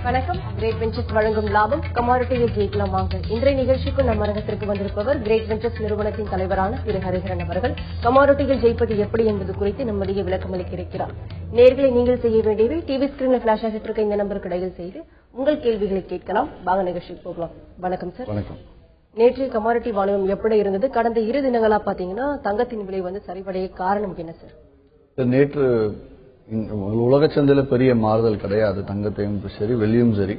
வணக்கம். Great ventures வழங்கும் லாபம் கமாடிட்டியில் ஜெயிக்கலாம் வாங்க. இன்றைய நிகழ்ச்சிக்கு நம் அரங்கத்திற்கு வந்திருப்பவர் கிரேட் வெஞ்சர்ஸ் நிறுவனத்தின் தலைவரான திரு ஹரிஹரன் அவர்கள். கமாடிட்டியில் ஜெயிப்பது எப்படி என்பது குறித்து நம்முடைய விளக்கம் அளிக்க இருக்கிறார். நேர்களை நீங்கள் செய்ய வேண்டியவை டிவி ஸ்கிரீன்ல பிளாஷ் ஆகிட்டு இருக்க இந்த நம்பருக்கு டயல் செய்து உங்கள் கேள்விகளை கேட்கலாம். வாங்க நிகழ்ச்சிக்கு போகலாம். வணக்கம் சார். வணக்கம். நேற்று கமாடிட்டி வாணிபம் எப்படி இருந்தது? கடந்த 2 தினங்களா பாத்தீங்கன்னா தங்கத்தின் விலை சரிவடைய காரணம் என்ன சார்? நேற்று உலக சந்தையில பெரிய மாறுதல் கிடையாது. தங்கத்தையும் சரி வெள்ளியும் சரி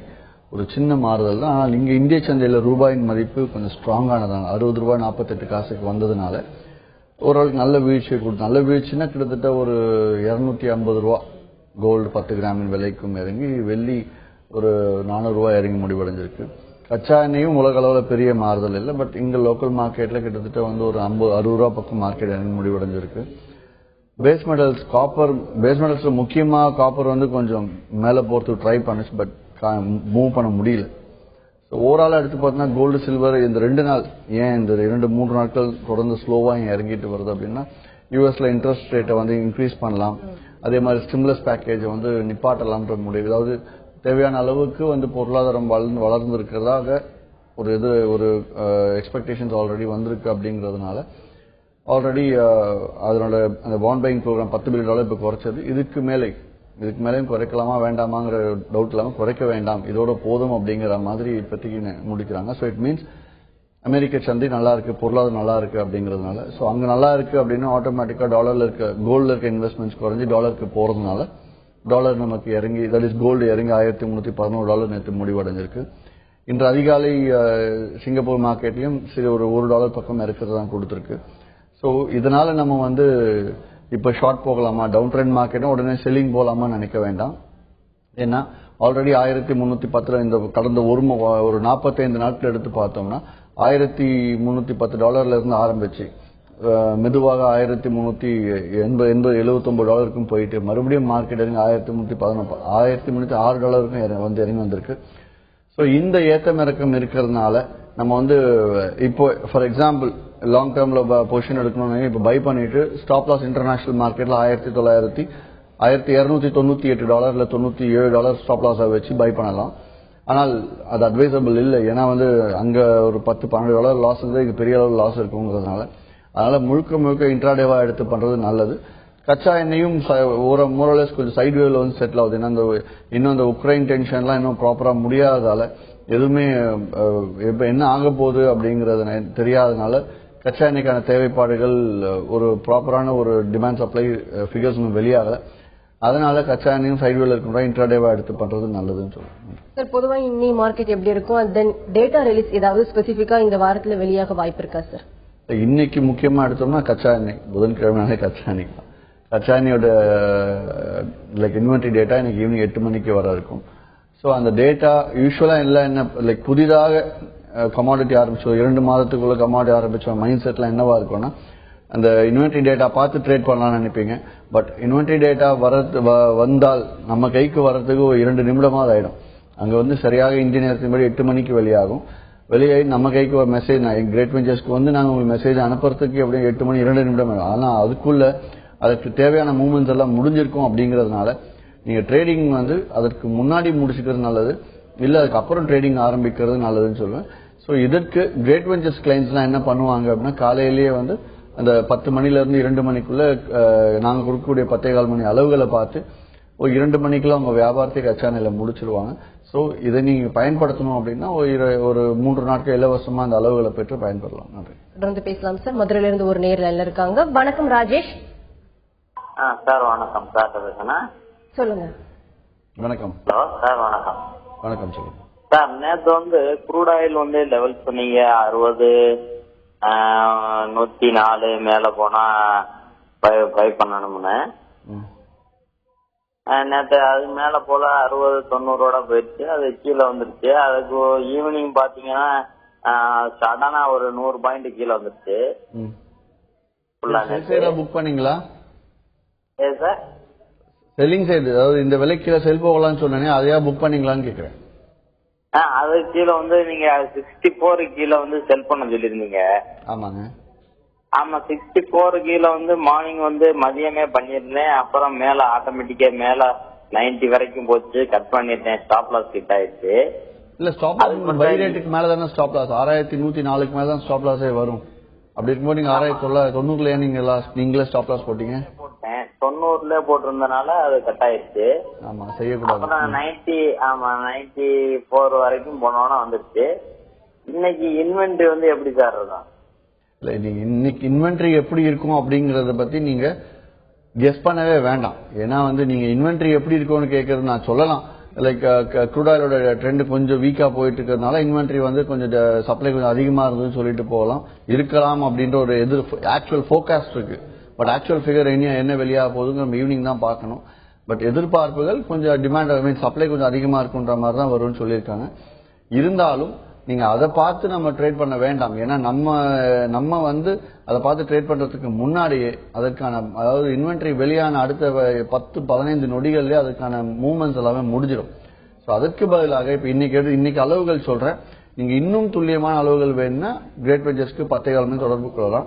ஒரு சின்ன மாறுதல் தான். ஆனால் இங்க இந்திய சந்தையில ரூபாயின் மதிப்பு கொஞ்சம் ஸ்ட்ராங்கானதான். 60 ரூபாய் 48 காசுக்கு வந்ததுனால ஓரளவுக்கு நல்ல வீழ்ச்சி கொடுத்து, நல்ல வீழ்ச்சினா கிட்டத்தட்ட ஒரு 250 ரூபா கோல்டு 10 கிராமின் விலைக்கும் இறங்கி, வெள்ளி ஒரு 400 ரூபாய் இறங்கி முடிவடைஞ்சிருக்கு. கச்சா எண்ணெயும் உலக அளவில் பெரிய மாறுதல் இல்லை. பட் இங்க லோக்கல் மார்க்கெட்ல கிட்டத்தட்ட ஒரு 50-60 ரூபா பக்கம் மார்க்கெட் இறங்கி முடிவடைஞ்சிருக்கு. பேஸ் மெட்டல்ஸ் காப்பர், பேஸ் மெட்டல்ஸ்ல முக்கியமா காப்பர் கொஞ்சம் மேல போறதுக்கு ட்ரை பண்ணுச்சு. பட் மூவ் பண்ண முடியல. ஓவராலா எடுத்து பார்த்தீங்கன்னா கோல்டு சில்வர் இந்த 2 நாள், ஏன் இந்த 2-3 நாட்கள் தொடர்ந்து ஸ்லோவா இறங்கிட்டு வருது அப்படின்னா, யூஎஸ்ல இன்ட்ரெஸ்ட் ரேட்டை இன்க்ரீஸ் பண்ணலாம், அதே மாதிரி ஸ்டிமுலஸ் பேக்கேஜ் நிப்பாட்டலாம்ன்ற முடிவு. அதாவது தேவையான அளவுக்கு பொருளாதாரம் வளர்ந்து இருக்கிறதாக ஒரு எக்ஸ்பெக்டேஷன்ஸ் ஆல்ரெடி வந்திருக்கு. அப்படிங்கிறதுனால ஆல்ரெடி அதனோட அந்த பாண்ட் பையிங் ப்ரோக்ராம் $10 பில்லியன் இப்ப குறைச்சது. இதுக்கு மேலேயும் குறைக்கலாமா வேண்டாமாங்கிற டவுட் இல்லாம குறைக்க வேண்டாம், இதோட போதும் அப்படிங்கிற மாதிரி இப்போதைக்கு முடிக்கிறாங்க. ஸோ இட் மீன்ஸ் அமெரிக்க சந்தை நல்லா இருக்கு, பொருளாதாரம் நல்லா இருக்கு அப்படிங்கிறதுனால. ஸோ அங்க நல்லா இருக்கு அப்படின்னா ஆட்டோமேட்டிக்கா டாலர்ல இருக்க கோல்ட்ல இருக்க இன்வெஸ்ட்மெண்ட்ஸ் குறைஞ்சி டாலருக்கு போறதுனால டாலர் நமக்கு இறங்கி, தட் இஸ் கோல்டு இறங்கி $1311 நேற்று முடிவடைஞ்சிருக்கு. இன்று அதிகாலை சிங்கப்பூர் மார்க்கெட்லயும் சரி ஒரு $1 பக்கம் இருக்கிறதா கொடுத்திருக்கு. ஸோ இதனால நம்ம இப்ப ஷார்ட் போகலாமா, டவுன் ட்ரெண்ட் மார்க்கெட்டும் உடனே செல்லிங் போகலாமா நினைக்க வேண்டாம். ஏன்னா ஆல்ரெடி 1310 இந்த கடந்த ஒரு 45 நாட்கள் எடுத்து பார்த்தோம்னா $1310 இருந்து ஆரம்பிச்சு மெதுவாக $1379 போயிட்டு மறுபடியும் மார்க்கெட் இறங்கி $1306 இறங்கி வந்திருக்கு. ஸோ இந்த ஏற்றம் இறக்கம் இருக்கிறதுனால நம்ம இப்போ ஃபார் எக்ஸாம்பிள் லாங் டேர்ம்ல பொசிஷன் எடுக்கணும்னு இப்ப பை பண்ணிட்டு ஸ்டாப் லாஸ் இன்டர்நேஷனல் மார்க்கெட்ல $1998 $97 ஸ்டாப் லாஸா வச்சு பை பண்ணலாம். ஆனால் அது அட்வைசபிள் இல்லை. ஏன்னா அங்க ஒரு $10-12 லாஸ் இருந்தா இது பெரிய அளவு லாஸ் இருக்குங்கிறதுனால, அதனால முழுக்க இன்ட்ராடேவா எடுத்து பண்றது நல்லது. கச்சா எண்ணெயும் மோரலஸ் கொஞ்சம் சைட் வேவ்ல செட்டில் ஆகுது. ஏன்னா இன்னும் அந்த உக்ரைன் டென்ஷன்லாம் இன்னும் ப்ராப்பரா முடியாததால எதுவுமே இப்ப என்ன ஆக போகுது அப்படிங்கறது தெரியாதனால கச்சா எண்ணெய்க்கான தேவைப்பாடுகள் ஒரு ப்ராப்பரான ஒரு டிமாண்ட் சப்ளை ஃபிகர்ஸ் வெளியாகல. அதனால கச்சா எண்ணெயும் சைட்வேல இருக்கிற இன்ட்ராடேவா எடுத்து பண்றது நல்லதுன்னு சொல்லுவாங்க. சார் பொதுவா இன்னி மார்க்கெட் எப்படி இருக்கும்? தென் டேட்டா ரிலீஸ் ஏதாவது ஸ்பெசிபிக்கா இந்த வாரத்துல வெளியாக வாய்ப்பு இருக்கா சார்? இன்னைக்கு முக்கியமா எடுத்தோம்னா கச்சா எண்ணெய், புதன்கிழமை கச்சா எண்ணெய். கச்சா எண்ணெயோட இன்வென்டரி டேட்டா இன்னைக்கு ஈவினிங் 8 மணிக்கு வர இருக்கும். ஸோ அந்த டேட்டா யூஸ்வலா எல்லாம் என்ன புதிதாக கமாடிட்டி ஆரம்பிச்சோம் 2 மாதத்துக்குள்ள கமாடிட்டி ஆரம்பிச்சோம் மைண்ட் செட்ல என்னவா இருக்கும்னா, அந்த இன்வென்டரி டேட்டா பார்த்து ட்ரேட் பண்ணலாம்னு நினைப்பீங்க. பட் இன்வென்டரி டேட்டா வந்தால் நம்ம கைக்கு வர்றதுக்கு 2 நிமிடமாவது ஆயிடும். அங்க சரியாக இந்திய நேரத்தின்படி 8 மணிக்கு வெளியாகும். வெளியாகி நம்ம கைக்கு ஒரு மெசேஜ், கிரேட் வெஞ்சர்ஸ்க்கு நாங்க உங்களுக்கு மெசேஜ் அனுப்புறதுக்கு எப்படியும் 8 மணி 2 நிமிடம் ஆகும். ஆனா அதுக்குள்ள அதுக்கு தேவையான மூவ்மெண்ட்ஸ் எல்லாம் முடிஞ்சிருக்கும். அப்படிங்கறதுனால நீங்க ட்ரேடிங் அதற்கு முன்னாடி முடிச்சுக்கிறது நல்லது, இல்ல அதுக்கு அப்புறம் ட்ரேடிங் ஆரம்பிக்கிறது நல்லதுன்னு சொல்லுவேன். சோ இதற்கு கிரேட் வெஞ்சர்ஸ் கிளைண்ட்ஸ்லாம் என்ன பண்ணுவாங்க அப்படின்னா, காலையிலேயே அந்த 10 மணில இருந்து 2 மணிக்குள்ள நாங்க கொடுக்கக்கூடிய 10:15 மணி அளவுகளை பார்த்து ஒரு 2 மணிக்குள்ள அவங்க வியாபாரத்தை கச்சா எண்ணெயில முடிச்சிருவாங்க. சோ இதை நீங்க பயன்படுத்தணும் அப்படின்னா ஒரு 3 நாட்கள் இலவசமா அந்த அளவுகளை பெற்று பயன்படலாம். தொடர்ந்து பேசலாம் சார். மதுரையில இருந்து ஒரு நேர்ல இருக்காங்க. வணக்கம் ராஜேஷ். சார் வணக்கம் சார். சொல்லுங்க. வணக்கம். ஹலோ சார் வணக்கம். வணக்கம் சொல்லுங்க சார். நேற்று க்ரூட் ஆயில் லெவல் சொன்னீங்க 60 104 மேல போனா பை பண்ணணும்னு. நேற்று அது மேல போல 60-90 போயிடுச்சு. அது கீழே வந்துருச்சு. அதுக்கு ஈவினிங் பாத்தீங்கன்னா சடனா ஒரு 100 பாயிண்ட் கீழே வந்துருச்சு. புக் பண்ணீங்களா? சார் செல்லிங் சைடு, அதாவது இந்த விலைக்கு செல் போகலாம்னு சொன்னேனே, அதையா புக் பண்ணீங்களான்னு கேக்குறேன். அது கீழே நீங்க 64 கீழே செல் பண்ண சொல்லிருந்தீங்க. ஆமாங்க. ஆமா 64 கீழே மார்னிங் மதியமே பண்ணிருந்தேன். அப்புறம் மேல ஆட்டோமேட்டிக்கா மேல 90 வரைக்கும் போச்சு, கட் பண்ணிட்டேன், ஸ்டாப் லாஸ் ஹிட் ஆயிடுச்சு. இல்ல ஸ்டாப் லாஸ் பை ரேட்டுக்கு மேல தானே ஸ்டாப் லாஸ் 6104க்கு மேல தான் ஸ்டாப் லாஸே வரும். அப்படி இருக்கும்போது நீங்க 6990 நீங்களே ஸ்டாப் லாஸ் போட்டீங்க? போட்டேன் 90ல போட்டிருந்தனால அது கட் ஆயிடுச்சு. ஆமா செய்யக்கூடாது. அப்புறம் 94 வரைக்கும் போனோம்னா வந்துருச்சு. இன்னைக்கு இன்வென்ட்ரி வந்து எப்படி சார் இருக்கும்? இல்ல நீங்க இன்னைக்கு இன்வென்ட்ரி எப்படி இருக்கும் அப்படிங்கறத பத்தி நீங்க கெஸ் பண்ணவே வேண்டாம். ஏன்னா வந்து நீங்க இன்வென்ட்ரி எப்படி இருக்கும்னு கேட்கறது நான் சொல்லலாம். லைக் க்ரூட் ஆயிலோட ட்ரெண்ட் கொஞ்சம் வீக்கா போயிட்டு இருக்கிறதுனால இன்வென்ட்ரி வந்து கொஞ்சம் சப்ளை கொஞ்சம் அதிகமா இருந்ததுன்னு சொல்லிட்டு போகலாம், இருக்கலாம் அப்படின்ற ஒரு ஆக்சுவல் ஃபோர்காஸ்ட் இருக்கு. பட் ஆக்சுவல் ஃபிகர் என்ன வெளியாக போகுதுங்க நம்ம ஈவினிங் தான் பார்க்கணும். பட் எதிர்பார்ப்புகள் கொஞ்சம் டிமாண்ட் சப்ளை கொஞ்சம் அதிகமா இருக்குன்ற மாதிரி தான் வரும்னு சொல்லியிருக்காங்க. இருந்தாலும் நீங்க அதை பார்த்து நம்ம ட்ரேட் பண்ண வேண்டாம். ஏன்னா நம்ம வந்து அதை பார்த்து ட்ரேட் பண்றதுக்கு முன்னாடியே அதற்கான அதாவது இன்வென்ட்ரி வெளியான அடுத்த 10-15 நொடிகள்லயே அதுக்கான மூவ்மெண்ட்ஸ் எல்லாமே முடிஞ்சிடும். ஸோ அதற்கு பதிலாக இப்ப இன்னைக்கு அளவுகள் சொல்றேன். நீங்க இன்னும் துல்லியமான அளவுகள் வேணும்னா கிரேட் வெஞ்சர்ஸ்க்கு 10 தொடர்பு கொள்ளலாம்.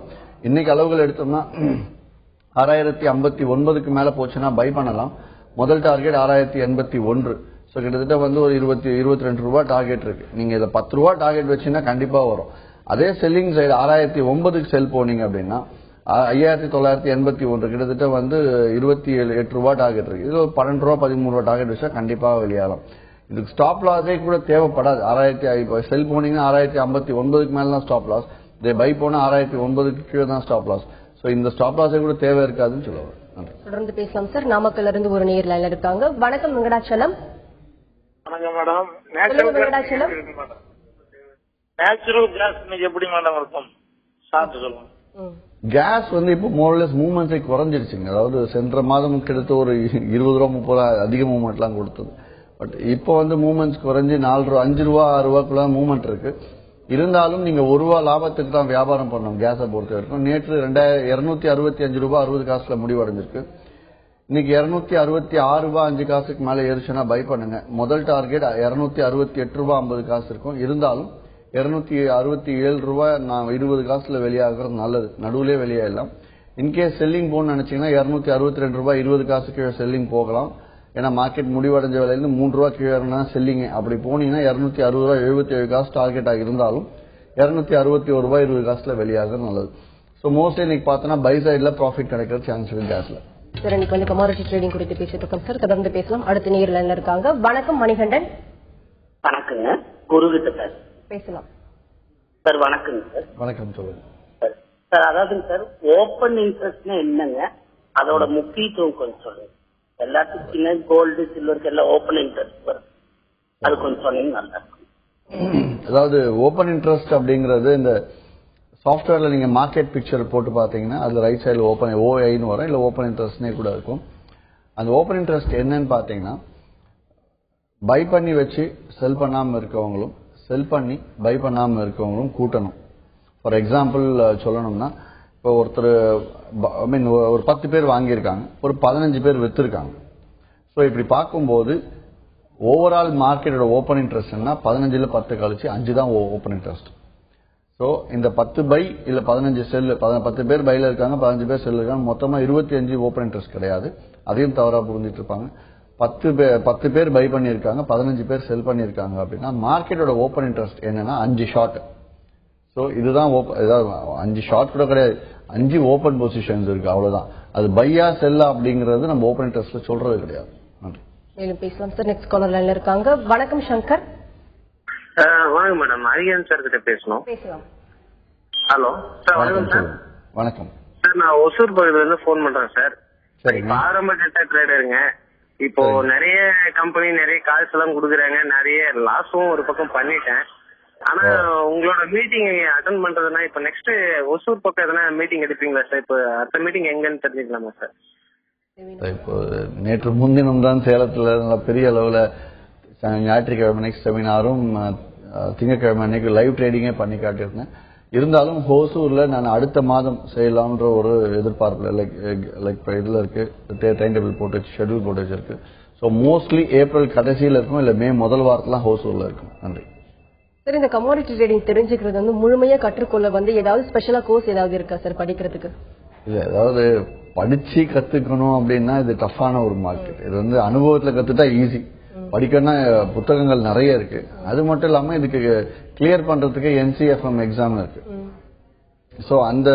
இன்னைக்கு அளவுகள் எடுத்தோம்னா 6059க்கு மேல போச்சுன்னா பை பண்ணலாம். முதல் டார்கெட் 6081. ஸோ கிட்டத்தட்ட வந்து ஒரு 22 ரூபாய் டார்கெட் இருக்கு. நீங்க இதை 10 ரூபாய் டார்கெட் வச்சீங்கன்னா கண்டிப்பா வரும். அதே செல்லிங் சைடு 6009க்கு செல் போனீங்க அப்படின்னா 5981 கிட்டத்தட்ட வந்து 28 ரூபாய் டார்கெட் இருக்கு. இது 12 ரூபாய் 13 ரூபாய் டார்கெட் வச்சா கண்டிப்பா வெளியாகலாம். இதுக்கு ஸ்டாப் லாஸே கூட தேவைப்படாது. செல் போனீங்கன்னா 6059க்கு மேல தான் ஸ்டாப் லாஸ். இதை பை போனா 6009க்கு கீழே தான் ஸ்டாப் லாஸ். ஸோ இந்த ஸ்டாப் லாஸே கூட தேவை இருக்காதுன்னு சொல்லுவாங்க. தொடர்ந்து பேசலாம் சார். நாமக்கல்ல இருந்து ஒரு நேர் லைன்ல இருக்காங்க. வணக்கம் வெங்கடாச்சலம். வணக்கம் மேடம். வெங்கடாச்சலம் நேச்சுரல் கேஸ் இன்னைக்கு எப்படி மேடம் இருக்கும் சாப்பிட்டு சொல்லுங்க. கேஸ் வந்து இப்போ மோர்லெஸ் மூவ்மெண்ட்ஸை குறைஞ்சிருச்சுங்க. அதாவது சென்ற மாதம் கிட்ட ஒரு 20 ரூபா 30 ரூபா அதிக மூவ்மெண்ட்லாம் கொடுத்தது. பட் இப்போ வந்து மூவ்மெண்ட்ஸ் குறைஞ்சி 4 ரூபா 5 ரூபா 6 ரூபாக்குள்ள மூவ்மெண்ட் இருக்கு. இருந்தாலும் நீங்க 1 ரூபா லாபத்துக்கு தான் வியாபாரம் பண்ணணும் கேஸை பொறுத்த வரைக்கும். நேற்று 265 ரூபாய் 60 காசுல முடிவடைஞ்சிருக்கு. இன்னைக்கு 266 ரூபாய் 5 காசுக்கு மேல ஏறிச்சுன்னா பை பண்ணுங்க. முதல் டார்கெட் 268 ரூபாய் 50 காசு இருக்கும். இருந்தாலும் 267 ரூபாய் 20 காசுல வெளியாகிறது நல்லது. நடுவுலயே வெளியாகலாம். இன்கேஸ் செல்லிங் போகணும்னு நினைச்சீங்கன்னா 262 ரூபாய் 20 காசு கீழே செல்லிங் போகலாம். ஏன்னா மார்க்கெட் முடிவடைஞ்ச விலையில 3 ரூபாய் கீழே செல்லிங். அப்படி போனீங்கன்னா 260 ரூபாய் 77 காசு டார்கெட் ஆகி இருந்தாலும் 261 ரூபாய் 20 காசுல வெளியாகிறது நல்லது. ஸோ மோஸ்ட்லி இன்னைக்கு பார்த்தோன்னா பை சைட்ல ப்ராஃபிட் கிடைக்கிற சான்ஸ் இருக்கு கேஸ்ல. சார் இன்னைக்கு வந்து கமாடிட்டி ட்ரேடிங் குறித்து பேசிட்டு இருக்கோம் சார். தொடர்ந்து பேசலாம். அடுத்த நேர் லைன்ல இருக்காங்க. வணக்கம் மணிகண்டன். வணக்கங்க. குருகிட்ட சார் பேசலாம் சார். வணக்கங்க சார். வணக்கம் சொல்லுங்க சார். அதாவதுங்க சார், ஓப்பன் இன்ட்ரெஸ்ட்னா என்னங்க, அதோட முக்கியத்துவம் கொஞ்சம் சொல்லுங்க. எல்லாத்துக்கும் கோல்டு சில்வருக்கு எல்லாம் ஓப்பன் இன்ட்ரெஸ்ட் வரும், அது கொஞ்சம் சொன்னீங்க நல்லா இருக்கும். அதாவது ஓப்பன் இன்ட்ரெஸ்ட் அப்படிங்கிறது இந்த சாஃப்ட்வேர்ல நீங்க மார்க்கெட் பிக்சர் போட்டு பாத்தீங்கன்னா அதுல ரைட் சைடுல ஓப்பன் ஓஐன்னு வரும், இல்ல ஓப்பன் இன்ட்ரெஸ்ட்னே கூட இருக்கும். அந்த ஓப்பன் இன்ட்ரெஸ்ட் என்னன்னு பாத்தீங்கன்னா பை பண்ணி வச்சு செல் பண்ணாம இருக்கவங்களும் செல் பண்ணி பை பண்ணாம இருக்கவங்களும் கூட்டணும். ஃபார் எக்ஸாம்பிள் சொல்லணும்னா இப்போ ஒருத்தர் ஒரு 10 பேர் வாங்கியிருக்காங்க, ஒரு 15 பேர் வித்திருக்காங்க. ஸோ இப்படி பார்க்கும்போது ஓவரால் மார்க்கெட்டோட ஓப்பன் இன்ட்ரெஸ்ட்னா 15ல 10 கழிச்சு 5 தான் ஓப்பன் இன்ட்ரெஸ்ட். ஸோ இந்த 10 பை இல்ல 15 செல், 10 பேர் பைல இருக்காங்க, 15 பேர் செல் இருக்காங்க, மொத்தமா 25 ஓப்பன் இன்ட்ரெஸ்ட் கிடையாது. அதையும் தவறா புரிஞ்சிட்டு இருப்பாங்க. 10 பேர் பை பண்ணியிருக்காங்க, 15 பேர் செல் பண்ணியிருக்காங்க அப்படின்னா மார்க்கெட்டோட ஓப்பன் இன்ட்ரெஸ்ட் என்னன்னா 5 ஷார்ட். ஸோ இதுதான் 5 ஷார்ட் கூட கிடையாது, 5 ஓப்பன் பொசிஷன்ஸ் இருக்கு, அவ்வளவுதான். அது பையா செல்லா அப்படிங்கறது நம்ம ஓப்பன் இன்ட்ரெஸ்ட்ல சொல்றது கிடையாது. நன்றி. மேலும் பேசலாம் சார். நெக்ஸ்ட் காலர் லைன்ல இருக்காங்க. வணக்கம் சங்கர். வாங்க மேடம், அரியன் சார் கிட்ட பேசணும். பேசலாம். Hello sir. வணக்கம் சார். வணக்கம் சார். நான் ஒசூர் பகுதியில இருந்து போன் பண்றேன் சார். சரிங்க. ஆரம்ப கட்ட ட்ரேடருங்க. இப்போ நிறைய கம்பெனி நிறைய கால்ஸ் எல்லாம் கொடுக்குறாங்க, நிறைய லாஸும் ஒரு பக்கம் பண்ணிட்டேன். ஆனா உங்களோட மீட்டிங் அட்டன் பண்றதுன்னா இப்ப நெக்ஸ்ட் ஒசூர் பக்கம் எதனா மீட்டிங் எடுப்பீங்களா சார்? இப்ப அடுத்த மீட்டிங் எங்கன்னு தெரிஞ்சுக்கலாமா சார்? இப்போ நேற்று முன்தினம் தான் சேலத்துல நல்ல பெரிய அளவுல ஞாயிற்றுக்கிழமை அன்னைக்கு செமினாரும் திங்கட்கிழமை அன்னைக்கு லைவ் ட்ரேடிங்கே பண்ணி காட்டியிருந்தேன். இருந்தாலும் ஹோசூர்ல நான் அடுத்த மாதம் செய்யலாம்ன்ற ஒரு எதிர்பார்ப்புல லைக் இதுல இருக்கு, டைம் டேபிள் போட்டு ஷெட்யூல் போட்டு வச்சிருக்கு. ஸோ மோஸ்ட்லி ஏப்ரல் கடைசியில இருக்கும், இல்ல மே முதல் வாரத்துல ஹோசூர்ல இருக்கும். நன்றி. சார் இந்த கமாடிட்டி ட்ரேடிங் தெரிஞ்சுக்கிறது வந்து முழுமையா கற்றுக்கொள்ள வந்து ஏதாவது ஸ்பெஷலா கோர்ஸ் ஏதாவது இருக்கா சார் படிக்கிறதுக்கு? இல்ல அதாவது படிச்சு கத்துக்கணும் அப்படின்னா இது டஃப்பான ஒரு மார்க்கெட். இது வந்து அனுபவத்துல கத்துட்டா ஈஸி. படிக்கணும்னா புத்தகங்கள் நிறைய இருக்கு. அது மட்டும் இல்லாம இதுக்கு கிளியர் பண்றதுக்கு NCFM எக்ஸாம் இருக்கு. சோ அந்த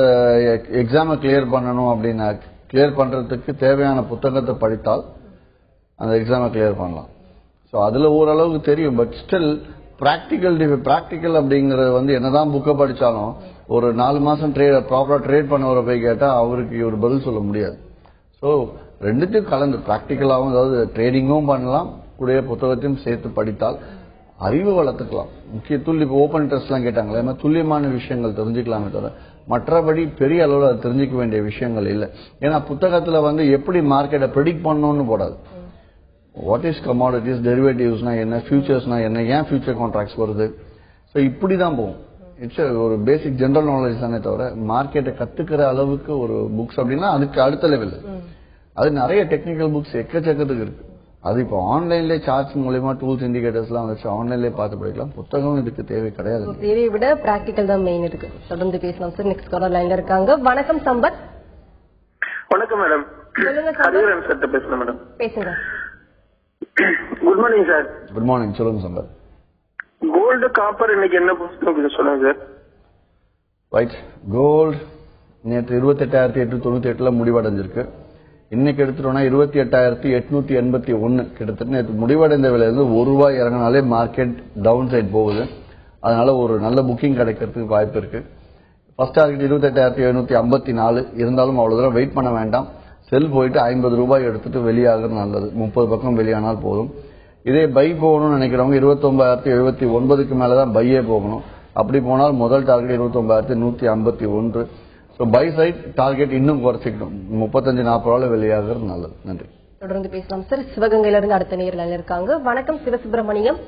எக்ஸாமை கிளியர் பண்ணணும் அப்படின்னா கிளியர் பண்றதுக்கு தேவையான புத்தகத்தை படித்தால் அந்த எக்ஸாமை கிளியர் பண்ணலாம். சோ அதுல ஓரளவுக்கு தெரியும். பட் ஸ்டில் பிராக்டிக்கல் அப்படிங்கறது வந்து என்னதான் புக்கை படிச்சாலும் ஒரு 4 மாசம் ப்ராப்பரா ட்ரேட் பண்ணவரை போய் கேட்டா அவருக்கு ஒரு பதில் சொல்ல முடியாது. சோ ரெண்டுத்தையும் கலந்து பிராக்டிக்கலாவும் அதாவது ட்ரேடிங்கும் பண்ணலாம், கூடிய புத்தகத்தையும் சேர்த்து படித்தால் அறிவு வளர்த்துக்கலாம். முக்கிய இப்போ ஓப்பன் இன்ட்ரெஸ்ட் எல்லாம் கேட்டாங்களே, துல்லியமான விஷயங்கள் தெரிஞ்சுக்கலாமே தவிர மற்றபடி பெரிய அளவில் அது தெரிஞ்சுக்க வேண்டிய விஷயங்கள் இல்லை. ஏன்னா புத்தகத்துல வந்து எப்படி மார்க்கெட்டை ப்ரெடிக்ட் பண்ணணும்னு போடாது. வாட் இஸ் கமாடிட்டிஸ், டெரிவேட்டிவ்ஸ்னா என்ன, ஃபியூச்சர்ஸ்னா என்ன, ஏன் ஃபியூச்சர் கான்ட்ராக்ட்ஸ் வருது, ஸோ இப்படிதான் போகும். இட்ஸ் ஒரு பேசிக் ஜெனரல் நாலேஜ் தானே தவிர மார்க்கெட்டை கத்துக்கிற அளவுக்கு ஒரு புக்ஸ் அப்படின்னா அதுக்கு அடுத்த லெவல். அது நிறைய டெக்னிக்கல் புக்ஸ் எக்கச்சக்கத்துக்கு இருக்கு. அது இப்போ ஆன்லைன்ல சார்ட்ஸ் மூலமா டூல்ஸ் இண்டிகேட்டர்ஸ் எல்லாம் வச்சு ஆன்லைன்லேயே பார்த்து படிக்கலாம். புத்தகம் இதுக்கு தேவை கிடையாது. தேவையை விட பிராக்டிக்கல் தான் மெயின் இருக்கு. தொடர்ந்து பேசலாம் சார். நெக்ஸ்ட் காலர் லைன்ல இருக்காங்க. வணக்கம் சம்பத். வணக்கம் மேடம். சொல்லுங்க சார். பேசுறேன் மேடம். பேசுங்க. Good morning sir. Good morning. சொல்லுங்க சம்பத். கோல்டு காப்பர் இன்னைக்கு என்ன புதுசு சொல்லுங்க சார். ரைட். கோல்டு நேற்று 28,898 முடிவடைஞ்சிருக்கு. இன்னைக்கு எடுத்துட்டோம்னா 28,881 கிட்டத்தட்ட நேற்று முடிவடைந்த விலையிலிருந்து ₹1 இறங்கினாலே மார்க்கெட் டவுன் சைட் போகுது. அதனால ஒரு நல்ல புக்கிங் கிடைக்கிறதுக்கு வாய்ப்பு இருக்கு. ஃபர்ஸ்ட் டார்கெட் 28,754 இருந்தாலும் அவ்வளவு தூரம் வெயிட் பண்ண வேண்டாம். செல் போயிட்டு ₹50 எடுத்துட்டு வெளியாகிறது நல்லது. 30 பக்கம் வெளியானால் போதும். இதே பை போகணும்னு நினைக்கிறவங்க 29,079க்கு மேலதான் பையே போகணும். அப்படி போனால் முதல் target 29,151. So by side target இன்னும் குறைச்சிக்கணும். 35-40 வெளியாகிறது நல்லது. நன்றி. தொடர்ந்து பேசலாம் சார். சிவகங்கையில இருந்து அடுத்த நேரில் இருக்காங்க. வணக்கம் சிவசுப்பிரமணியம்.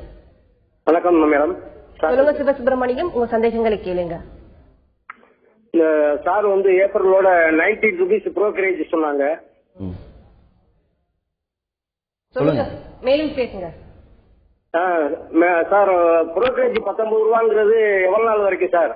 வணக்கம் மேடம். சொல்லுங்க சிவசுப்பிரமணியம், உங்க சந்தேகங்களை கேளுங்க. சார் வந்து ஏப்ரலோட ₹90 புரோக்கரேஜ் சொன்னாங்க. சொல்லுங்க, மேலும் பேசுங்க. சார் புரோக்கரேஜ் ₹19 எவ்வளவு நாள் வரைக்கும் சார்?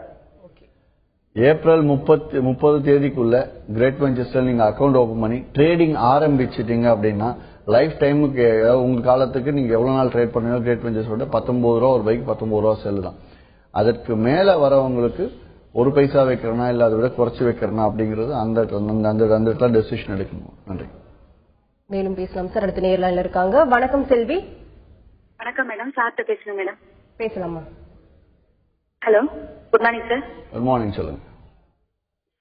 ஏப்ரல் 30 தேதிக்குள்ள கிரேட் வெஞ்சர்ஸ்ல நீங்க அக்கௌண்ட் ஓபன் பண்ணி ட்ரேடிங் ஆரம்பிச்சிட்டீங்க அப்படின்னா லைஃப் டைமுக்கு உங்க காலத்துக்கு நீங்க எவ்வளவு நாள் ட்ரேட் பண்ணீங்க கிரேட் வெஞ்சர்ஸோட ₹19 ஒரு பைக் ₹19 செல்லு தான். அதற்கு மேல வரவங்களுக்கு 1 பைசா வைக்கிறனா இல்ல அதை விட குறைச்சு வைக்கிறனா அப்படிங்கிறது அந்த டெசிஷன் எடுக்கணும். நன்றி. மேலும் பேசலாம் சார். அடுத்த நேரில் இருக்காங்க. வணக்கம் செல்வி. வணக்கம் மேடம். சார்ட்ட பேசுறேன் மேடம். பேசலாமா? Hello, good morning sir. Good morning. சொல்லுங்க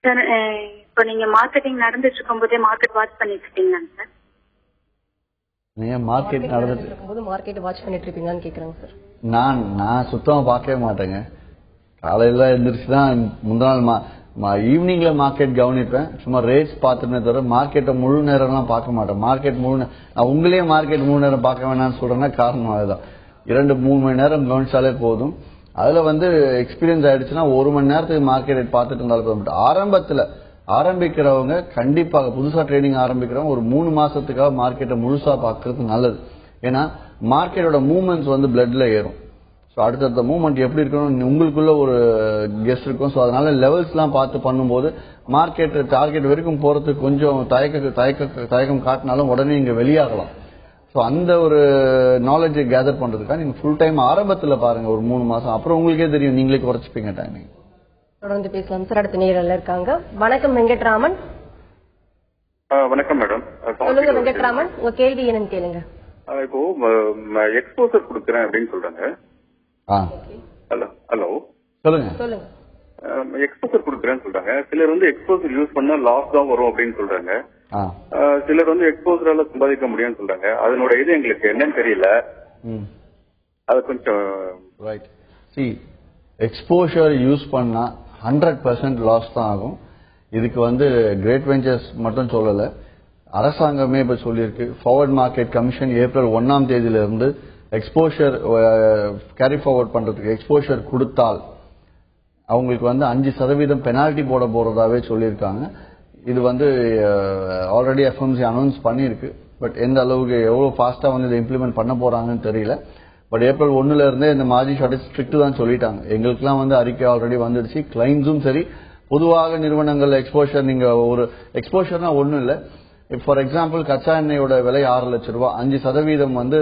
சார். இப்போ நீங்க மார்க்கெட்டிங் நடந்துட்டு இருக்கும் போதே மார்க்கெட் வாட்ச் பண்ணிட்டு இருக்கீங்களா சார்? நீங்க மார்க்கெட் நடந்துட்டு இருக்கும்போது மார்க்கெட் வாட்ச் பண்ணிட்டு இருப்பீங்களான்னு கேக்குறாங்க சார். நான் சுத்தமா பார்க்கவே மாட்டேங்க. காலையில எந்திரிச்சுதான் முந்தா நாள் ஈவினிங்ல மார்க்கெட் கவனிப்பேன். சும்மா ரேட்ஸ் பார்த்துமே தவிர மார்க்கெட்டை முழு நேரம்லாம் பார்க்க மாட்டேன். மார்க்கெட் நான் உங்களே மார்க்கெட் முழு நேரம் பார்க்க வேணாம்னு சொல்றேன்னா காரணம் அதுதான். 2-3 மணி நேரம் கவனிச்சாலே போதும். அதுல வந்து எக்ஸ்பீரியன்ஸ் ஆயிடுச்சுன்னா 1 மணி நேரத்துக்கு மார்க்கெட் பார்த்துட்டு இருந்தாலும் ஆரம்பத்துல ஆரம்பிக்கிறவங்க கண்டிப்பாக புதுசா ட்ரேடிங் ஆரம்பிக்கிறவங்க ஒரு 3 மாசத்துக்காக மார்க்கெட்டை முழுசா பார்க்கறது நல்லது. ஏன்னா மார்க்கெட்டோட மூவ்மெண்ட்ஸ் வந்து பிளட்ல ஏறும். ஸோ அடுத்தடுத்த மூவ்மெண்ட் எப்படி இருக்கணும் உங்களுக்குள்ள ஒரு கெஸ் இருக்கும். ஸோ அதனால லெவல்ஸ் எல்லாம் பார்த்து பண்ணும்போது மார்க்கெட் டார்கெட் வரைக்கும் போறதுக்கு கொஞ்சம் தயக்கம் காட்டினாலும் உடனே இங்க வெளியாகலாம். ஸோ அந்த ஒரு நாலேஜை கேதர் பண்றதுக்காக நீங்க ஃபுல் டைம் ஆரம்பத்தில் பாருங்க ஒரு 3 மாசம். அப்புறம் உங்களுக்கே தெரியும், நீங்களே குறைச்சிப்பீங்க டைமிங். தொடர்ந்து பேசலாம் சார். அடுத்த நேரில் இருக்காங்க. வணக்கம் வெங்கட்ராமன். வணக்கம் மேடம். சொல்லுங்க வெங்கட்ராமன், உங்க கேள்வி என்னன்னு கேளுங்க. இப்போ எக்ஸ்போசர் கொடுக்குறேன் அப்படின்னு சொல்றாங்க. ஹலோ சொல்லுங்க. எக்ஸ்போசர் கொடுக்குறேன்னு சொல்றாங்க. சிலர் வந்து எக்ஸ்போசர் யூஸ் பண்ணா லாஸ் தான் வரும் அப்படின்னு சொல்றாங்க. சிலர் வந்து எக்ஸ்போசரால சம்பாதிக்க முடியும்னு சொல்றாங்க. அதனோட இது எங்களுக்கு என்னன்னு தெரியல. அது கொஞ்சம் ரைட். எக்ஸ்போஷர் யூஸ் பண்ணா 100% லாஸ் தான் ஆகும். இதுக்கு வந்து கிரேட் வெஞ்சர்ஸ் மட்டும் சொல்லல, அரசாங்கமே இப்ப சொல்லியிருக்கு. ஃபார்வர்ட் மார்க்கெட் கமிஷன் ஏப்ரல் 1ஆம் தேதியிலிருந்து எக்ஸ்போஷர் கேரி ஃபார்வர்ட் பண்றதுக்கு எக்ஸ்போஷர் கொடுத்தால் அவங்களுக்கு வந்து 5% பெனால்டி போட போறதாவே சொல்லியிருக்காங்க. இது வந்து ஆல்ரெடி எஃப்எம்சி அனௌன்ஸ் பண்ணியிருக்கு. பட் எந்த அளவுக்கு எவ்வளவு ஃபாஸ்டா வந்து இதை இம்ப்ளிமெண்ட் பண்ண போறாங்கன்னு தெரியல. பட் ஏப்ரல் 1 இருந்தே இந்த மார்ஜின் ஷார்டேஜ் ஸ்ட்ரிக்ட் தான் சொல்லிட்டாங்க. எங்களுக்குலாம் வந்து அறிக்கை ஆல்ரெடி வந்துடுச்சு. கிளைம்ஸும் சரி, பொதுவாக நிறுவனங்கள் எக்ஸ்போஷர் நீங்க ஒரு எக்ஸ்போஷர்னா ஒண்ணும் இல்லை. ஃபார் எக்ஸாம்பிள் கச்சா எண்ணெயோட விலை 6 லட்சம் ரூபாய், 5% வந்து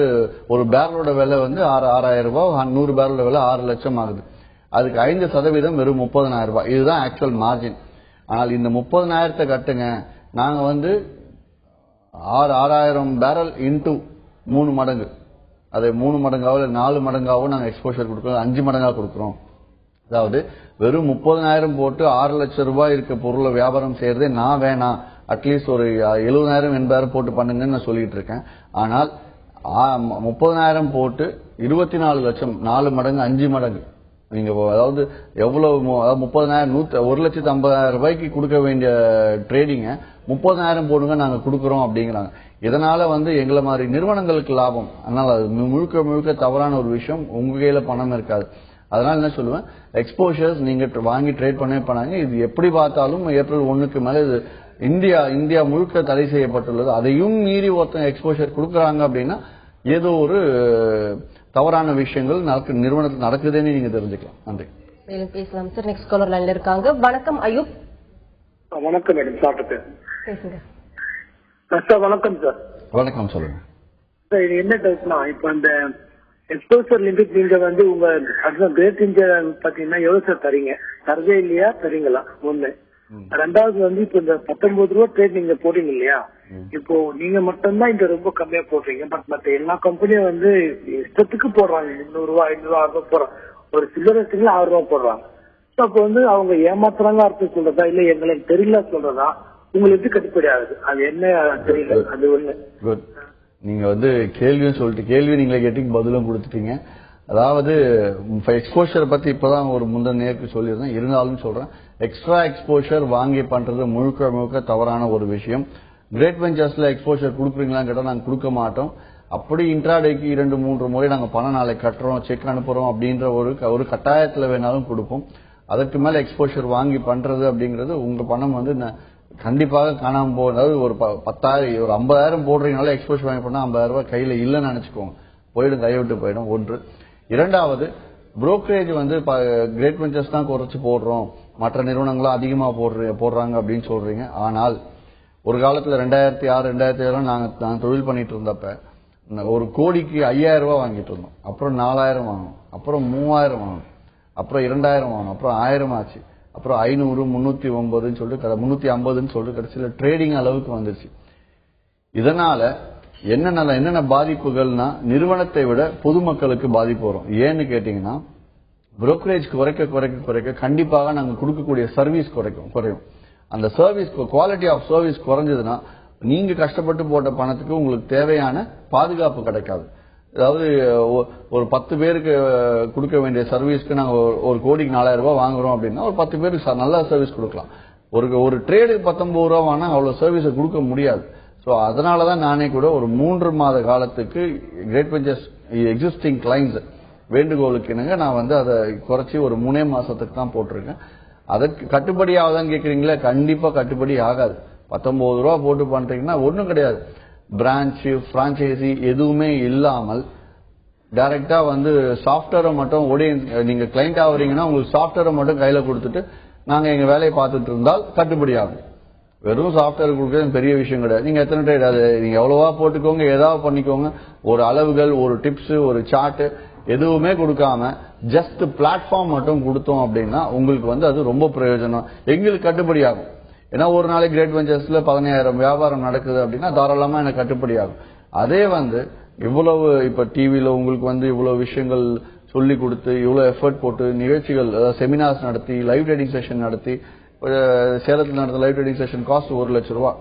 ஒரு பேரலோட விலை வந்து 6,000 ரூபாய், 100 பேரலோட விலை 6 லட்சம் ஆகுது. அதுக்கு 5% வெறும் 30,000 ரூபாய். இதுதான் ஆக்சுவல் மார்ஜின். ஆனால் இந்த 30,000 கட்டுங்க, நாங்க வந்து 6,000 பேரல் இன்டூ 3 மடங்கு, அதை 3 மடங்காவோ இல்லை 4 மடங்காவோ நாங்க எக்ஸ்போஷர் கொடுக்குறோம், 5 மடங்கா கொடுக்குறோம். அதாவது வெறும் 30,000 போட்டு 6 லட்சம் ரூபாய் இருக்க பொருளை வியாபாரம் செய்யறதே நான் வேணாம், அட்லீஸ்ட் ஒரு 70,000 80,000 போட்டு பண்ணுங்கன்னு நான் சொல்லிட்டு இருக்கேன். ஆனால் 30,000 போட்டு 24 லட்சம், 4 மடங்கு 5 மடங்கு நீங்க அதாவது எவ்வளவு 30,000 1,50,000 ரூபாய்க்கு கொடுக்க வேண்டிய ட்ரேடிங்க 30,000 போடுங்க நாங்க கொடுக்கறோம் அப்படிங்கிறாங்க. இதனால வந்து எங்களை மாதிரி நிறுவனங்களுக்கு லாபம். அதனால அது முழுக்க முழுக்க தவறான ஒரு விஷயம். உங்க கையில பணம் இருக்காது. அதனால என்ன சொல்லுவேன், எக்ஸ்போஷர்ஸ் நீங்க வாங்கி ட்ரேட் பண்ணாங்க. இது எப்படி பார்த்தாலும் ஏப்ரல் 1க்கு மேல இது இந்தியா முழுக்க தடை செய்யப்பட்டுள்ளது. அதையும் மீறி ஒருத்தன் எக்ஸ்போஷர் கொடுக்கறாங்க அப்படின்னா ஏதோ ஒரு தவறான விஷயங்கள் நிறுவனத்தில் நடக்குதுன்னு நீங்க தெரிஞ்சுக்கலாம். நன்றி. பேசலாம் சார். நெக்ஸ்ட் காலர் லைன்ல இருக்காங்க. வணக்கம் அயூப். வணக்கம் மேடம். சாப்பிட்டு பேசுங்க சார். வணக்கம் சார். வணக்கம், சொல்லுங்க சார். இது என்ன டவுட்னா, இப்ப இந்த எக்ஸ்போசர் லிமிட் நீங்க வந்து உங்க கிரேட் இந்தியா பாத்தீங்கன்னா எவ்வளவு சார் தரீங்க? தரதே இல்லையா? தரீங்களா? ஒண்ணு. ரெண்டாவது வந்து இப்ப இந்த 19 ரூபா ட்ரேட் நீங்க போடுறீங்க இல்லையா, இப்போ நீங்க மட்டும்தான் இந்த ரொம்ப கம்மியா போடுறீங்க. பட் மத்த எல்லா கம்பெனியும் வந்து இஷ்டத்துக்கு போடுறாங்க. 300 ரூபாய் 500 ரூபாய் 600 போடுறாங்க. ஒரு சில்லறை 6 ரூபாய் போடுறாங்க. அப்ப வந்து அவங்க ஏமாத்துறாங்க அர்த்தம் சொல்றதா இல்ல எங்களுக்கு தெரியல சொல்றதா? உங்களுக்கு எப்படி கட்டுப்படி ஆகுது? அது என்ன தெரியல. அது ஒண்ணு. நீங்க வந்து கேள்வியும் சொல்லிட்டு கேள்வி நீங்களே கேட்டீங்க, பதிலும் கொடுத்துட்டீங்க. அதாவது எக்ஸ்போஷர் பத்தி இப்பதான் ஒரு முந்தின நேருக்கு சொல்லியிருந்தேன், இருந்தாலும் சொல்றேன். எக்ஸ்ட்ரா எக்ஸ்போஷர் வாங்கி பண்றது முழுக்க முழுக்க தவறான ஒரு விஷயம். கிரேட் வெஞ்சர்ஸ்ல எக்ஸ்போஷர் கொடுக்குறீங்களான்னு கேட்டா நாங்க கொடுக்க மாட்டோம். அப்படி இன்ட்ராடேக்கு 2-3 முறை நாங்க பணம் நாளைக்கு கட்டுறோம், செக் அனுப்புறோம் அப்படின்ற ஒரு கட்டாயத்துல வேணாலும் கொடுப்போம். அதற்கு மேல எக்ஸ்போஷர் வாங்கி பண்றது அப்படிங்கிறது உங்க பணம் வந்து கண்டிப்பாக காணாம போகுது. ஒரு 10,000 ஒரு 50,000 போடுறீங்கனால எக்ஸ்போஷர் வாங்கி பண்ணா 50,000 ரூபாய் கையில இல்லைன்னு நினைச்சுக்கோங்க, போயிடும், கைவிட்டு போயிடும். ஒன்று. இரண்டாவது, புரோக்கரேஜ் வந்து கிரேட் வெஞ்சர்ஸ் தான் குறைச்சு போடுறோம், மற்ற நிறுவனங்களும் அதிகமா போடுறாங்க அப்படின்னு சொல்றீங்க. ஆனால் ஒரு காலத்துல 2006 2007 நாங்க தொழில் பண்ணிட்டு இருந்தப்ப ஒரு கோடிக்கு 5,000 ரூபாய் வாங்கிட்டு இருந்தோம். அப்புறம் 4,000 வாங்கணும், அப்புறம் 3,000 வாங்கணும், அப்புறம் 2,000 வாங்கணும், அப்புறம் 1,000 ஆச்சு, அப்புறம் 500 309 சொல்லிட்டு 350 சொல்லிட்டு கடைசியில ட்ரேடிங் அளவுக்கு வந்துருச்சு. இதனால என்னென்ன பாதிப்புகள்னா நிறுவனத்தை விட பொதுமக்களுக்கு பாதிப்பு வரும். ஏன்னு கேட்டீங்கன்னா, புரோக்கரேஜ் குறைக்க கண்டிப்பாக நாங்க கொடுக்கக்கூடிய சர்வீஸ் குறையும். அந்த சர்வீஸ் குவாலிட்டி ஆஃப் சர்வீஸ் குறைஞ்சதுன்னா நீங்க கஷ்டப்பட்டு போட்ட பணத்துக்கு உங்களுக்கு தேவையான பாதுகாப்பு கிடைக்காது. அதாவது ஒரு 10 பேருக்கு கொடுக்க வேண்டிய சர்வீஸ்க்கு நாங்க ஒரு கோடிக்கு 4,000 ரூபாய் வாங்குறோம் அப்படின்னா ஒரு 10 பேருக்கு நல்ல சர்வீஸ் கொடுக்கலாம். ஒரு ட்ரேடுக்கு 19 ரூபாய் வாங்கினா அவ்வளவு சர்வீஸை கொடுக்க முடியாது. சோ அதனாலதான் நானே கூட ஒரு 3 மாத காலத்துக்கு கிரேட் வெஞ்சர்ஸ் எக்ஸிஸ்டிங் கிளைண்ட்ஸ் வேண்டுகோளுக்கு இணங்க நான் வந்து அதை குறைச்சி ஒரு 3 மாசத்துக்கு தான் போட்டிருக்கேன். அதற்கு கட்டுப்படி ஆகுதான்னு கேக்குறீங்களா? கண்டிப்பா கட்டுப்படி ஆகாது. 19 ரூபாய் போட்டு பண்றீங்கன்னா ஒண்ணும் கிடையாது. பிரான்ச் பிரான்சைசி எதுவுமே இல்லாமல் டைரக்டா வந்து சாஃப்ட்வேரை மட்டும் நீங்க கிளைண்ட் ஆகுறீங்கன்னா உங்களுக்கு சாஃப்ட்வேரை மட்டும் கையில கொடுத்துட்டு நாங்க எங்க வேலையை பார்த்துட்டு இருந்தால் கட்டுப்படி ஆகும். வெறும் சாஃப்ட்வேர் கொடுக்கறது பெரிய விஷயம் கிடையாது. நீங்க எத்தனை ட்ரேட் அது நீங்க எவ்வளவா போட்டுக்கோங்க, ஏதாவது பண்ணிக்கோங்க. ஒரு அளவுகள், ஒரு டிப்ஸ், ஒரு சார்ட் எதுவுமே கொடுக்காம ஜஸ்ட் பிளாட்ஃபார்ம் மட்டும் கொடுத்தோம் அப்படின்னா உங்களுக்கு வந்து அது ரொம்ப பிரயோஜனம், எங்களுக்கு கட்டுப்படி ஆகும். ஏன்னா ஒரு நாளைக்கு கிரேட் வெஞ்சர்ஸ்ல 15,000 வியாபாரம் நடக்குது அப்படின்னா தாராளமா எனக்கு கட்டுப்படி ஆகும். அதே வந்து இவ்வளவு இப்ப டிவில உங்களுக்கு வந்து இவ்வளவு விஷயங்கள் சொல்லி கொடுத்து இவ்வளவு எஃபர்ட் போட்டு நிகழ்ச்சிகள் செமினார்ஸ் நடத்தி லைவ் ட்ரேடிங் செஷன் நடத்தி சேலத்தில் நடந்த லைவ் ட்ரேடிங் செஷன் காஸ்ட் 1 லட்சம் ரூபாய்.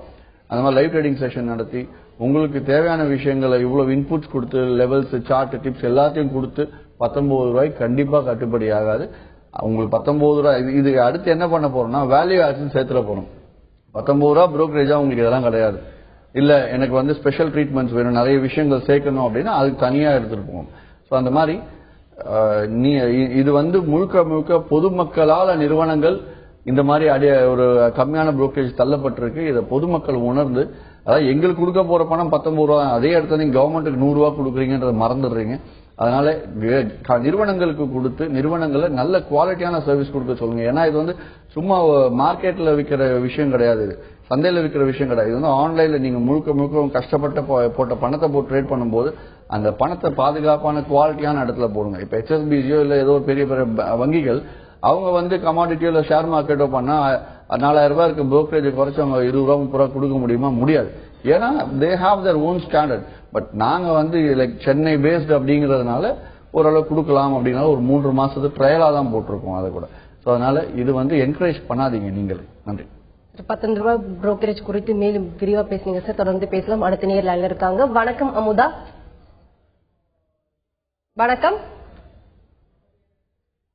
அந்த மாதிரி லைவ் ட்ரேடிங் செஷன் நடத்தி உங்களுக்கு தேவையான விஷயங்களை இவ்வளவு இன்புட்ஸ் கொடுத்து லெவல்ஸ் சார்ட் டிப்ஸ் எல்லாத்தையும் கொடுத்து 19 ரூபாய்க்கு கண்டிப்பா கட்டுப்படி ஆகாது. உங்களுக்கு 19 ரூபாய் இது அடுத்து என்ன பண்ண போறோம்னா வேல்யூ ஆக்ஷன் சேர்த்துட போறோம். 19 ரூபாய் புரோக்கரேஜா உங்களுக்கு இதெல்லாம் கிடையாது. இல்ல எனக்கு வந்து ஸ்பெஷல் ட்ரீட்மெண்ட்ஸ் வேணும், நிறைய விஷயங்கள் சேர்க்கணும் அப்படின்னா அதுக்கு தனியா எடுத்துட்டு போவோம். சோ அந்த மாதிரி இது வந்து முழுக்க பொதுமக்களால நிறுவனங்கள் இந்த மாதிரி ஒரு கம்மியான புரோக்கரேஜ் தள்ளப்பட்டிருக்கு. இதை பொதுமக்கள் உணர்ந்து, அதாவது எங்களுக்கு கொடுக்க போற பணம் 19 ரூபாய், அதே இடத்துல நீங்க கவர்மெண்ட்டுக்கு 100 ரூபாய் கொடுக்குறீங்கன்றத மறந்துடுறீங்க. அதனால நிறுவனங்களுக்கு கொடுத்து நிறுவனங்களை நல்ல குவாலிட்டியான சர்வீஸ் கொடுக்க சொல்லுங்க. ஏன்னா இது வந்து சும்மா மார்க்கெட்ல விற்கிற விஷயம் கிடையாது, இது சந்தையில விற்கிற விஷயம் கிடையாது. இது வந்து ஆன்லைன்ல நீங்க முழுக்க முழுக்க கஷ்டப்பட்டு போட்ட பணத்தை போட்டு ட்ரேட் பண்ணும்போது அந்த பணத்தை பாதுகாப்பான குவாலிட்டியான இடத்துல போடுங்க. இப்ப HSBCயோ இல்ல ஏதோ பெரிய பெரிய வங்கிகள் அவங்க வந்து கமாடிட்டியோ இல்ல ஷேர் மார்க்கெட்டோ பண்ணா 4000 ரூபாய் இருக்கு புரோக்கரேஜ் குறைச்சு அவங்க 20 ரூபா 30 ரூபா கொடுக்க முடியுமா? முடியாது. ஏன்னா they have their own standard. But நாங்க வந்து லைக் சென்னை பேஸ்ட் அப்படிங்கறதுனால ஓரளவு கொடுக்கலாம் அப்படின்னா ஒரு 3 மாசத்துக்கு ட்ரையலா தான் போட்டிருக்கோம் அதை கூட. சோ அதனால இது வந்து என்கரேஜ் பண்ணாதீங்க நீங்களே. நன்றி. 19 ரூபாய் புரோக்கரேஜ் குறித்து மேலும் விரிவா பேசுனீங்க சார். தொடர்ந்து பேசலாம். அடுத்த நேர் லைன்ல இருக்காங்க. வணக்கம் அமுதா. வணக்கம்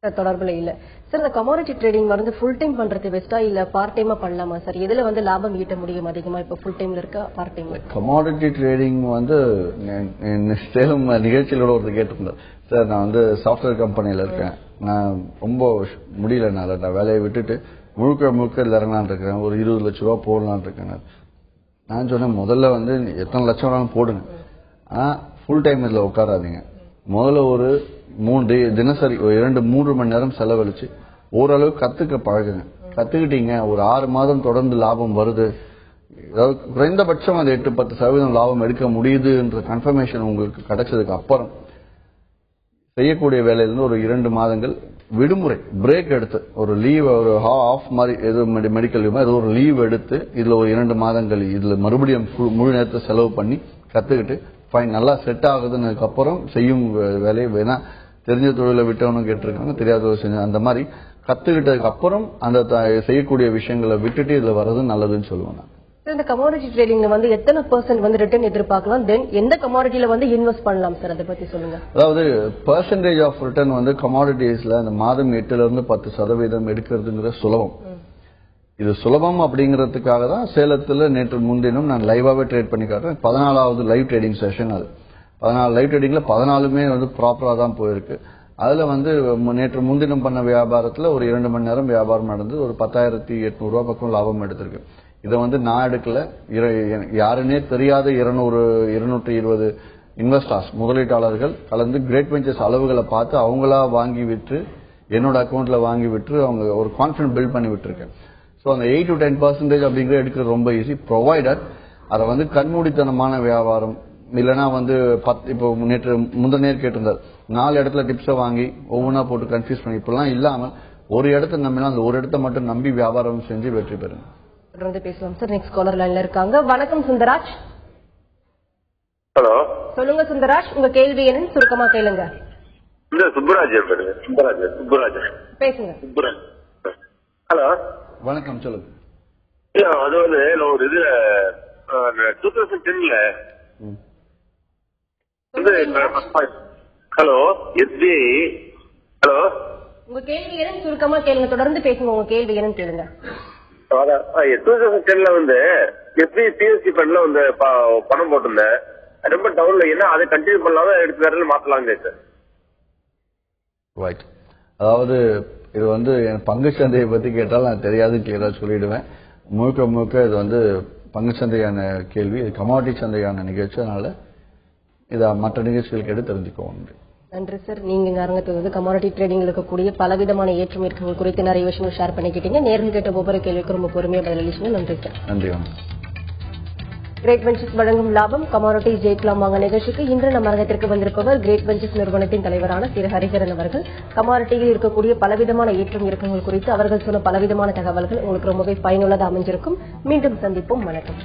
சார். தொடர்புல இல்ல சார். இந்த கமாடிட்டி ட்ரேடிங் வந்து ஃபுல் டைம் பண்றது பெஸ்டா இல்ல பார்ட் டைமா பண்ணலாமா சார்? எதுல வந்து லாபம் ஈட்ட முடியும் அதிகமா? இப்ப ஃபுல் டைம்ல இருக்கா பார்ட் டைம்ல? கமாடிட்டி ட்ரேடிங் வந்து சேலம் நிகழ்ச்சியிலோட ஒருத்தர் கேட்டிருந்தார் சார், நான் வந்து சாஃப்ட்வேர் கம்பெனில இருக்கேன், நான் ரொம்ப முடியல, நான் வேலையை விட்டுட்டு முழுக்க முழுக்க இதுல இறங்கலான் இருக்கேன், ஒரு 20 லட்சம் ரூபாய் போடலான் இருக்கேன். நான் சொன்னேன் முதல்ல வந்து எத்தனை லட்சம் வேணாலும் போடுங்க, ஆனா ஃபுல் டைம் இதுல உட்காராதீங்க. முதல்ல ஒரு தினசரி 2-3 மணி நேரம் செலவழிச்சு ஓரளவு கத்துக்க பழகுங்க. கத்துக்கிட்டீங்க, ஒரு 6 மாதம் தொடர்ந்து லாபம் வருது, அதாவது குறைந்தபட்சம் அந்த 8-10% லாபம் எடுக்க முடியுதுன்ற கன்ஃபர்மேஷன் உங்களுக்கு கிடைச்சதுக்கு அப்புறம் செய்யக்கூடிய வேலையிலிருந்து ஒரு 2 மாதங்கள் விடுமுறை பிரேக் எடுத்து ஒரு லீவ், ஒரு ஆஃப் மாதிரி ஏதோ மெடிக்கல் லீவ் ஏதோ ஒரு லீவ் எடுத்து இதுல ஒரு 2 மாதங்கள் இதுல மறுபடியும் முழு நேரத்தை செலவு பண்ணி கத்துக்கிட்டு ஃபைன் நல்லா செட் ஆகுதுன்னு அப்புறம் செய்யும் வேலையை வேணா தெரிஞ்ச தொழிலை விட்டவனும் கேட்டிருக்காங்க, தெரியாத செஞ்ச அந்த மாதிரி கத்துக்கிட்டதுக்கு அப்புறம் அந்த செய்யக்கூடிய விஷயங்களை விட்டுட்டு இதுல வர்றது நல்லதுன்னு சொல்லுவேன் நான். இந்த கமாடிட்டி ட்ரேடிங்ல வந்து எத்தனை % வந்து ரிட்டர்ன் எதிர்பார்க்கலாம்? தென் எந்த கமாடிட்டில வந்து இன்வெஸ்ட் பண்ணலாம் சார்? அதை பத்தி சொல்லுங்க. அதாவது பெர்சன்டேஜ் ஆஃப் ரிட்டர்ன் வந்து கமாடிட்டிஸ்ல அந்த மாதம் 8-10% எடுக்கிறதுங்கிற சுலபம். இது சுலபம் அப்படிங்கறதுக்காக தான் சேலத்துல நேற்று முன்தினம் நான் லைவாவே ட்ரேட் பண்ணி காட்டுறேன். 14வது லைவ் ட்ரேடிங் செஷன். அது 14 லைவ் ட்ரேடிங்ல 14மே வந்து ப்ராப்பரா தான் போயிருக்கு. அதுல வந்து நேற்று முன்தினம் பண்ண வியாபாரத்துல ஒரு 2 மணி நேரம் வியாபாரம் நடந்து ஒரு 10,800 ரூபாய் பக்கம் லாபம் எடுத்திருக்கு. இதை வந்து நான் எடுக்கல, யாருன்னே தெரியாத 220 இன்வெஸ்டர்ஸ் முதலீட்டாளர்கள் கலந்து கிரேட் வெஞ்சர்ஸ் அளவுகளை பார்த்து அவங்களா வாங்கி விட்டு என்னோட அக்கௌண்ட்ல வாங்கி விட்டு அவங்க ஒரு கான்பிடன்ஸ் பில்ட் பண்ணி விட்டுருக்கேன். ஸோ அந்த 8-10% அப்படிங்கிறது எடுக்கிறது ரொம்ப ஈஸி, ப்ரொவைடட் அதை வந்து கண்மூடித்தனமான வியாபாரம் இல்லைன்னா வந்து இப்போ நேற்று முந்தினேர் கேட்டிருந்தார் 4 இடத்துல டிப்ஸை வாங்கி ஒவ்வொன்றா போட்டு கன்ஃபியூஸ் பண்ணி இப்பெல்லாம் இல்லாமல் ஒரு இடத்த நம்பினா அந்த ஒரு இடத்த மட்டும் நம்பி வியாபாரம் செஞ்சு வெற்றி பெறுங்க. தொடர்ந்து பேசலாம் சார். நெக்ஸ்ட் காலர் லைன்ல இருக்காங்க. வணக்கம் சுந்தராஜ். ஹலோ சொல்லுங்க சுந்தராஜ், உங்க கேள்வி என்னன்னு சுருக்கமா கேளுங்க. சுப்புராஜ் பேசுங்க. ஹலோ வணக்கம், சொல்லுங்க. அது வந்து நான் ஒரு இதுல 2010ல ஹலோ எஸ்பிஐ ஹலோ உங்க கேள்வி என்னன்னு சுருக்கமா கேளுங்க. தொடர்ந்து பேசுங்க, உங்க கேள்வி என்னன்னு கேளுங்க. 2010ல வந்து எஸ்பிஐ பிஎஸ்சி ஃபண்ட்ல வந்து பணம் போட்டிருந்தேன், ரொம்ப டவுன்ல என்ன அதை கண்டினியூ பண்ணலாம எடுத்து வேற மாத்தலாங்க சார். ரைட். அதாவது இது வந்து பங்கு சந்தையை பத்தி கேட்டால் நான் தெரியாது கிளியரா சொல்லிடுவேன். முழுக்க முழுக்க இது வந்து பங்கு சந்தையான கேள்வி, இது கமாடிட்டி சந்தையான நிகழ்ச்சி. அதனால இதை மற்ற நிகழ்ச்சிகளுக்கு எடுத்து தெரிஞ்சுக்கோங்க. நன்றி சார். நீங்க அரங்கத்தில் வந்து கமாடிட்டி ட்ரேடிங்ல இருக்கக்கூடிய பலவிதமான ஏற்றம் இறக்கங்கள் குறித்து நிறைய விஷயங்கள் ஷேர் பண்ணிக்கிட்டீங்க. நேரில் கேட்ட ஒவ்வொரு கேள்விக்கும் ரொம்ப பொறுமையா பதிலளிச்சீங்க. நன்றி சார். நன்றி. கிரேட் வெஞ்சர்ஸ் வழங்கும் லாபம் கமாடிட்டி ஜெயிக்கலாம் வாங்க நிகழ்ச்சிக்கு இன்று நம் அரங்கத்திற்கு வந்திருப்பவர் கிரேட் வெஞ்சர்ஸ் நிறுவனத்தின் தலைவரான திரு ஹரிஹரன் அவர்கள். கமாடிட்டியில் இருக்கக்கூடிய பலவிதமான ஏற்றம் இறக்கங்கள் குறித்து அவர்கள் சொன்ன பலவிதமான தகவல்கள் உங்களுக்கு ரொம்பவே பயனுள்ளதாக அமைஞ்சிருக்கும். மீண்டும் சந்திப்போம். வணக்கம்.